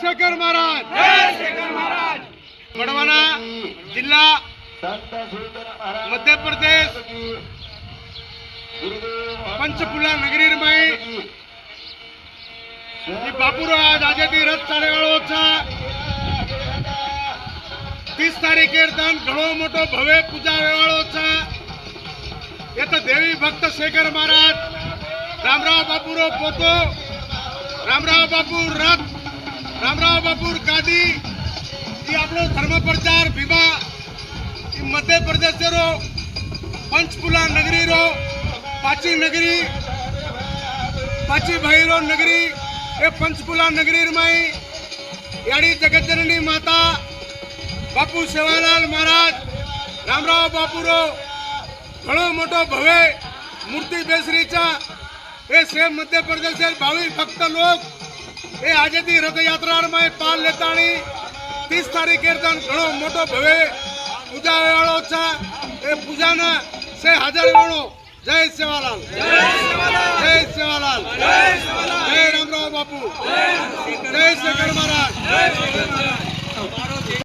शेखर महाराज, मडवाना जिल्हा मध्य प्रदेश पंचकुला नगरी में बापूराज आजादी रथ चालेवाळो 30 तारीखे दान घणो मोटो भव्य पूजा वेवाळो ये तो देवी भक्त शेखर महाराज रामराव बापूरो पोतो रामराव बापू रथ रामराव बापू गादी ये आपलो धर्म प्रचार भीमा मध्य प्रदेश रो पंचकुला नगरी रो पाची नगरी पाची भाई रो नगरी ए पंचकुला नगरी में याड़ी जगतजननी माता बापू सेवालाल महाराज रामराव बापू रो घणो मोटो भव्य मूर्ति बेसरीचा ए सेम मध्य प्रदेश भावी भक्त लोग ए आजादी रथ यात्रा में पाल लेतानी 30 तारीखे घणो मोटो भव्य पूजा वेवाळो छा ए पूजाना से हाजर वेणो जय सेवालाल जय सेवालाल जय रामराव बापू जय शेखर महाराज।